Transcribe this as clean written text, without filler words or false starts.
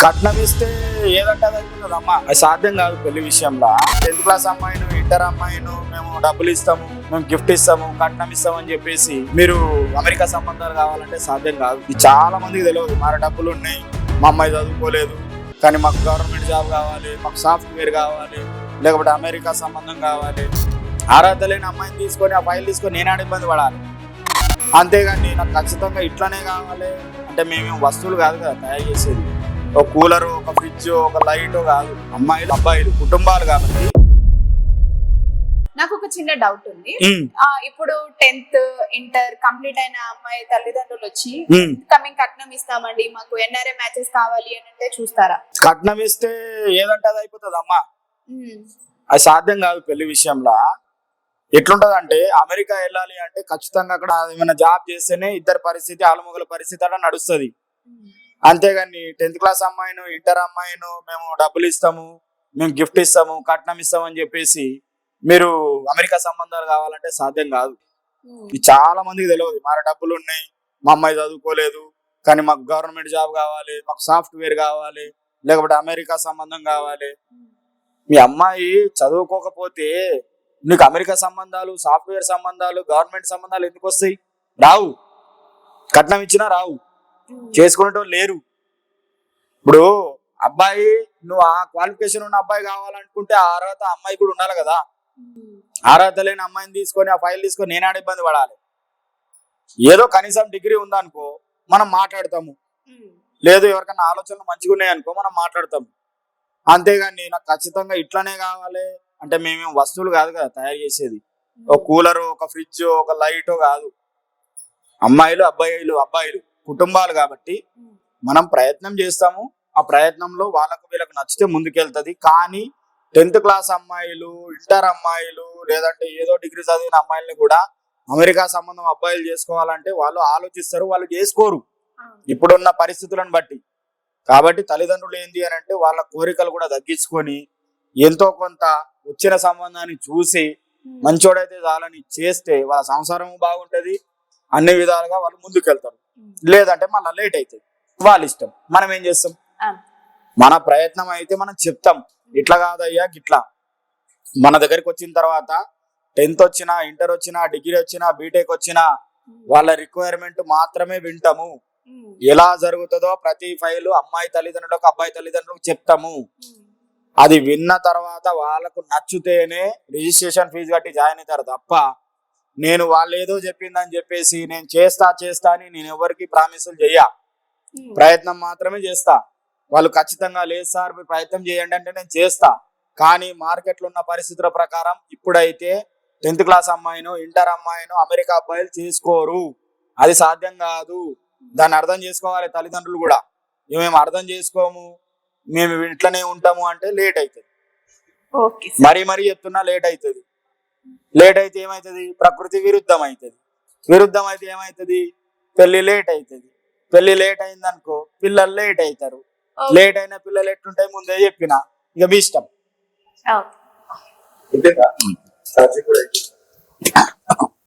కట్నం ఇస్తే ఏదంటే అది అవుతుందమ్మా, అది సాధ్యం కాదు పెళ్లి విషయంలో. 10th క్లాస్ అమ్మాయిను, ఇంటర్ అమ్మాయిను మేము డబ్బులు ఇస్తాము, మేము గిఫ్ట్ ఇస్తాము, కట్నం ఇస్తాము అని చెప్పేసి మీరు అమెరికా సంబంధాలు కావాలంటే సాధ్యం కాదు. ఇది చాలా మందికి తెలియదు. మన డబ్బులు ఉన్నాయి, మా అమ్మాయి చదువుకోలేదు, కానీ మాకు గవర్నమెంట్ జాబ్ కావాలి, మాకు సాఫ్ట్వేర్ కావాలి, లేకపోతే అమెరికా సంబంధం కావాలి. అర్హత లేని అమ్మాయిని తీసుకొని ఆ ఫైల్ తీసుకొని నేనాడు ఇబ్బంది పడాలి. అంతేగాని నాకు ఖచ్చితంగా ఇట్లానే కావాలి అంటే మేమేం వస్తువులు కాదు కదా తయారు చేసేది. ఒక కూలరు, ఒక ఫ్రిడ్జ్, ఒక లైట్ కాదు. అమ్మాయిలు అబ్బాయిలు కుటుంబాలు కాబట్టి. నాకు ఒక చిన్న డౌట్ ఉంది. ఇప్పుడు 10th ఇంటర్ కంప్లీట్ అయిన అమ్మాయి తల్లిదండ్రులు వచ్చి కమింగ్ కట్నం ఇస్తామండి, మాకు ఎన్ఆర్ఐ మ్యాచెస్ కావాలి అని అంటే చూస్తారా? కట్నం ఇస్తే ఏదంటే అది అయిపోతుంది అమ్మా, అది సాధ్యం కాదు పెళ్లి విషయంలో. ఎట్లుంటది అంటే అమెరికా వెళ్ళాలి అంటే ఖచ్చితంగా అక్కడ ఏమైనా జాబ్ చేస్తేనే ఇద్దరు పరిస్థితి, ఆలుమొగల పరిస్థితి అలా నడుస్తుంది. అంతేగాని 10th క్లాస్ అమ్మాయిను, ఇంటర్ అమ్మాయిను మేము డబ్బులు ఇస్తాము, మేము గిఫ్ట్ ఇస్తాము, కట్నం ఇస్తాము అని చెప్పేసి మీరు అమెరికా సంబంధాలు కావాలంటే సాధ్యం కాదు. ఇది చాలా మందికి తెలియదు. మన డబ్బులు ఉన్నాయి, మా అమ్మాయి చదువుకోలేదు, కానీ మాకు గవర్నమెంట్ జాబ్ కావాలి, మాకు సాఫ్ట్వేర్ కావాలి, లేకపోతే అమెరికా సంబంధం కావాలి. మీ అమ్మాయి చదువుకోకపోతే నీకు అమెరికా సంబంధాలు, సాఫ్ట్వేర్ సంబంధాలు, గవర్నమెంట్ సంబంధాలు ఎందుకు వస్తాయి? రావు. కట్నం ఇచ్చినా రావు, చేసుకునేటోళ్ళు లేరు. ఇప్పుడు అబ్బాయి నువ్వు ఆ క్వాలిఫికేషన్ ఉన్న అబ్బాయి కావాలనుకుంటే ఆ అర్హత అమ్మాయి కూడా ఉండాలి కదా. అర్హత లేని అమ్మాయిని తీసుకొని ఆ ఫైల్ తీసుకొని నేనాడు ఇబ్బంది పడాలి. ఏదో కనీసం డిగ్రీ ఉందనుకో మనం మాట్లాడతాము, లేదు ఎవరికైనా ఆలోచనలు మంచిగా ఉన్నాయనుకో మనం మాట్లాడతాము. అంతేగాని నాకు ఖచ్చితంగా ఇట్లానే కావాలి అంటే మేమేం వస్తువులు కాదు కదా తయారు చేసేది. ఒక కూలరు, ఒక ఫ్రిడ్జ్, ఒక లైట్ కాదు. అమ్మాయిలు అబ్బాయిలు కుటుంబాలు కాబట్టి మనం ప్రయత్నం చేస్తాము. ఆ ప్రయత్నంలో వాళ్ళకు వీళ్ళకు నచ్చితే ముందుకెళ్తుంది. కానీ 10th క్లాస్ అమ్మాయిలు, ఇంటర్ అమ్మాయిలు, లేదంటే ఏదో డిగ్రీ చదివిన అమ్మాయిల్ని కూడా అమెరికా సంబంధం అబ్బాయిలు చేసుకోవాలంటే వాళ్ళు ఆలోచిస్తారు, వాళ్ళు చేసుకోరు ఇప్పుడున్న పరిస్థితులను బట్టి. కాబట్టి తల్లిదండ్రులు ఏంటి అని అంటే వాళ్ళ కోరికలు కూడా తగ్గించుకొని ఎంతో కొంత వచ్చిన సంబంధాన్ని చూసి మంచోడైతే చాలని చేస్తే వాళ్ళ సంసారం బాగుంటది, అన్ని విధాలుగా వాళ్ళు ముందుకెళ్తారు. లేదంటే మళ్ళీ లేట్ అవుతుంది, వాళ్ళ ఇష్టం. మనం ఏం చేస్తాం? మన ప్రయత్నం అయితే మనం చెప్తాం, ఇట్లా కాదయ్యా గిట్లా. మన దగ్గరికి వచ్చిన తర్వాత 10th వచ్చినా, ఇంటర్ వచ్చినా, డిగ్రీ వచ్చినా, బీటెక్ వచ్చినా వాళ్ళ రిక్వైర్మెంట్ మాత్రమే వింటాము. ఎలా జరుగుతుందో ప్రతి ఫైలు అమ్మాయి తల్లిదండ్రులకు, అబ్బాయి తల్లిదండ్రులకు చెప్తాము. అది విన్న తర్వాత వాళ్ళకు నచ్చితేనే రిజిస్ట్రేషన్ ఫీజు కట్టి జాయిన్ అవుతారు తప్ప నేను వాళ్ళు ఏదో చెప్పిందని చెప్పేసి నేను చేస్తా అని నేను ఎవరికి ప్రామిసులు చెయ్య. ప్రయత్నం మాత్రమే చేస్తా. వాళ్ళు ఖచ్చితంగా లేదు సార్ మీరు ప్రయత్నం చేయండి అంటే నేను చేస్తా. కానీ మార్కెట్లో ఉన్న పరిస్థితుల ప్రకారం ఇప్పుడైతే 10th క్లాస్ అమ్మాయిను, ఇంటర్ అమ్మాయిను అమెరికా అబ్బాయిలు చేసుకోరు. అది సాధ్యం కాదు. దాన్ని అర్థం చేసుకోవాలి తల్లిదండ్రులు కూడా. మేము అర్థం చేసుకోము, మేము ఇట్లనే ఉంటాము అంటే లేట్ అవుతుంది. మరీ చెప్తున్నా లేట్ అవుతుంది. లేట్ అయితే ఏమవుతుంది? ప్రకృతి విరుద్ధం అవుతుంది. విరుద్ధం అయితే ఏమవుతుంది? పెళ్లి లేట్ అవుతుంది. పెళ్లి లేట్ అయిందనుకో పిల్లలు లేట్ అవుతారు. లేట్ అయిన పిల్లలు ఎట్లుంటాయి ముందే చెప్పిన, ఇక మీ ఇష్టం.